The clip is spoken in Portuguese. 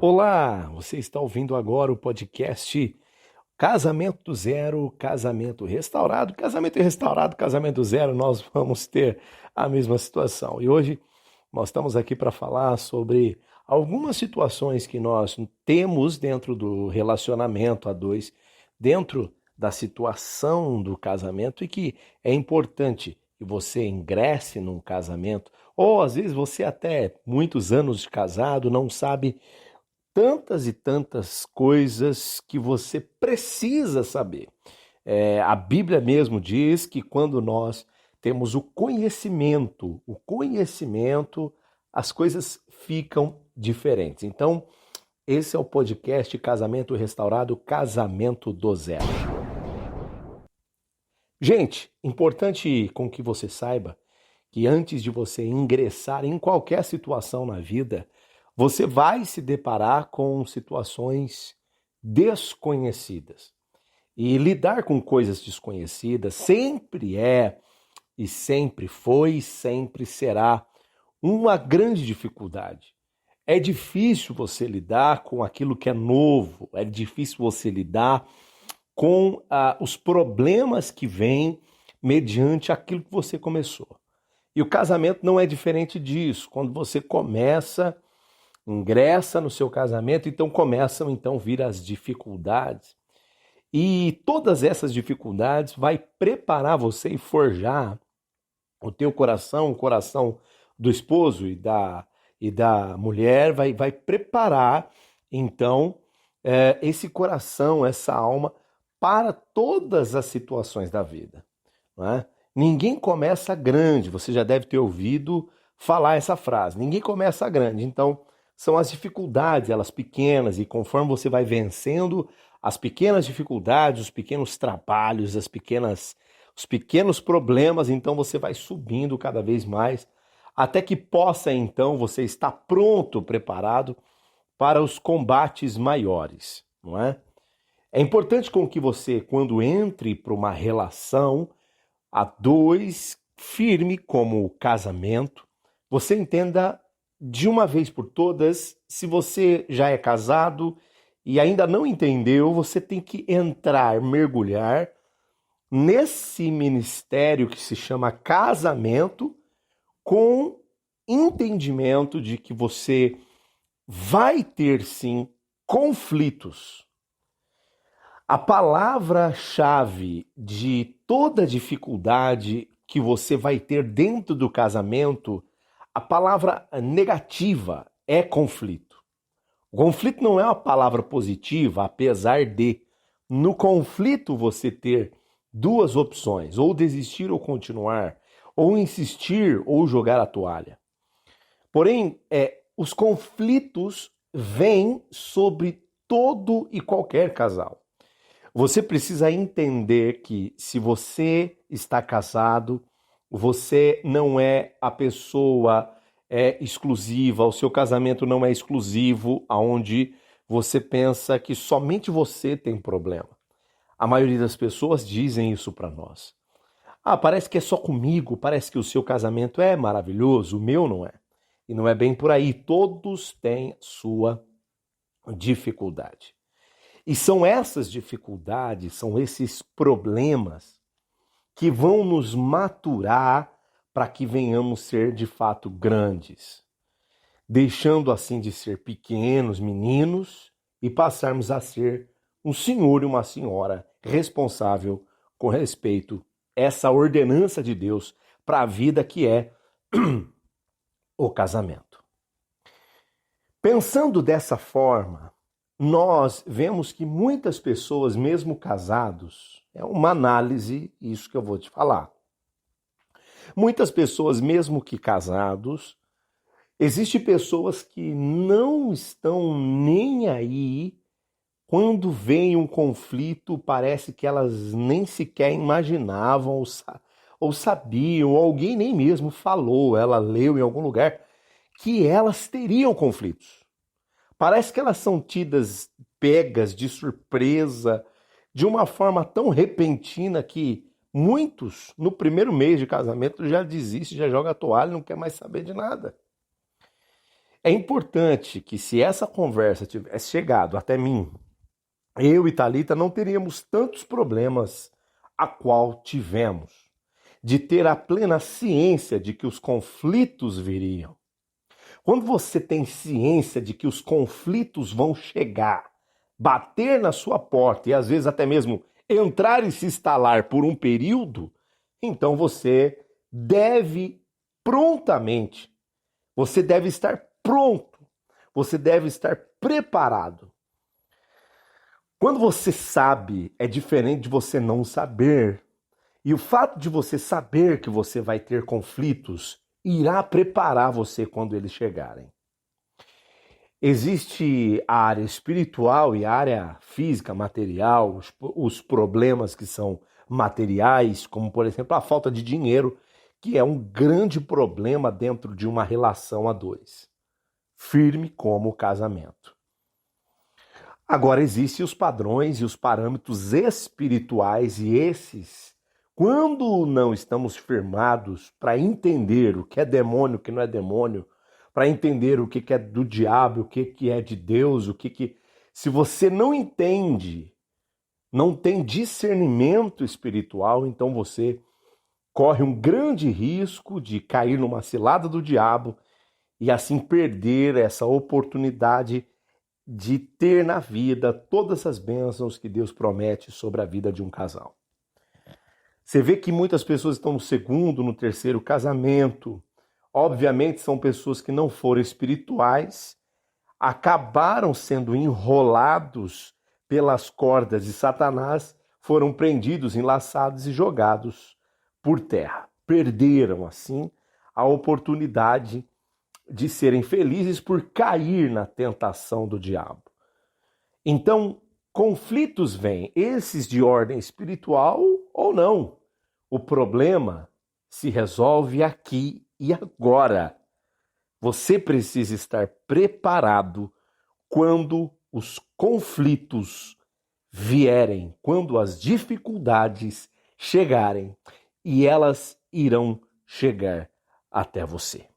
Olá, você está ouvindo agora o podcast Casamento do Zero, Casamento Restaurado. Casamento restaurado, casamento zero, nós vamos ter a mesma situação. E hoje nós estamos aqui para falar sobre algumas situações que nós temos dentro do relacionamento a dois, dentro da situação do casamento e que é importante que você ingresse num casamento, ou às vezes você até muitos anos de casado não sabe tantas e tantas coisas que você precisa saber. A Bíblia mesmo diz que quando nós temos o conhecimento, as coisas ficam diferentes. Então, esse é o podcast Casamento Restaurado, Casamento do Zero. Gente, importante com que você saiba que antes de você ingressar em qualquer situação na vida, você vai se deparar com situações desconhecidas. E lidar com coisas desconhecidas sempre é, e sempre foi, e sempre será uma grande dificuldade. É difícil você lidar com aquilo que é novo, é difícil você lidar com os problemas que vêm mediante aquilo que você começou. E o casamento não é diferente disso. Quando você ingressa no seu casamento, então começam a vir as dificuldades. E todas essas dificuldades vai preparar você e forjar o teu coração, o coração do esposo e da mulher, vai preparar então esse coração, essa alma para todas as situações da vida. Não é? Ninguém começa grande, você já deve ter ouvido falar essa frase, ninguém começa grande, então são as dificuldades, elas pequenas, e conforme você vai vencendo as pequenas dificuldades, os pequenos trabalhos, os pequenos problemas, então você vai subindo cada vez mais, até que possa então você estar pronto, preparado para os combates maiores, não é? É importante com que você, quando entre para uma relação a dois, firme como o casamento, você entenda de uma vez por todas. Se você já é casado e ainda não entendeu, você tem que entrar, mergulhar nesse ministério que se chama casamento, com entendimento de que você vai ter sim conflitos. A palavra-chave de toda dificuldade que você vai ter dentro do casamento, a palavra negativa é conflito. O conflito não é uma palavra positiva, apesar de, no conflito, você ter duas opções, ou desistir ou continuar, ou insistir ou jogar a toalha. Porém, os conflitos vêm sobre todo e qualquer casal. Você precisa entender que se você está casado, você não é a pessoa exclusiva, o seu casamento não é exclusivo, aonde você pensa que somente você tem problema. A maioria das pessoas dizem isso para nós. Parece que é só comigo, parece que o seu casamento é maravilhoso, o meu não é. E não é bem por aí, todos têm sua dificuldade. E são essas dificuldades, são esses problemas que vão nos maturar para que venhamos ser de fato grandes, deixando assim de ser pequenos meninos e passarmos a ser um senhor e uma senhora responsável com respeito a essa ordenança de Deus para a vida que é o casamento. Pensando dessa forma, nós vemos que muitas pessoas, mesmo casados, é uma análise, isso que eu vou te falar. Muitas pessoas, mesmo que casados, existem pessoas que não estão nem aí quando vem um conflito, parece que elas nem sequer imaginavam ou sabiam, ou alguém nem mesmo falou, ela leu em algum lugar, que elas teriam conflitos. Parece que elas são pegas de surpresa, de uma forma tão repentina que muitos, no primeiro mês de casamento, já desistem, já jogam a toalha, não quer mais saber de nada. É importante que, se essa conversa tivesse chegado até mim, eu e Thalita não teríamos tantos problemas a qual tivemos, de ter a plena ciência de que os conflitos viriam. Quando você tem ciência de que os conflitos vão chegar, bater na sua porta e às vezes até mesmo entrar e se instalar por um período, então você deve prontamente, você deve estar pronto, você deve estar preparado. Quando você sabe, é diferente de você não saber. E o fato de você saber que você vai ter conflitos irá preparar você quando eles chegarem. Existe a área espiritual e a área física, material, os problemas que são materiais, como por exemplo a falta de dinheiro, que é um grande problema dentro de uma relação a dois, firme como o casamento. Agora existem os padrões e os parâmetros espirituais, e esses, quando não estamos firmados para entender o que é demônio, o que não é demônio, para entender o que é do diabo, o que é de Deus, se você não entende, não tem discernimento espiritual, então você corre um grande risco de cair numa cilada do diabo e assim perder essa oportunidade de ter na vida todas as bênçãos que Deus promete sobre a vida de um casal. Você vê que muitas pessoas estão no segundo, no terceiro casamento. Obviamente são pessoas que não foram espirituais, acabaram sendo enrolados pelas cordas de Satanás, foram prendidos, enlaçados e jogados por terra. Perderam, assim, a oportunidade de serem felizes por cair na tentação do diabo. Então, conflitos vêm, esses de ordem espiritual ou não. O problema se resolve aqui e agora. Você precisa estar preparado quando os conflitos vierem, quando as dificuldades chegarem, e elas irão chegar até você.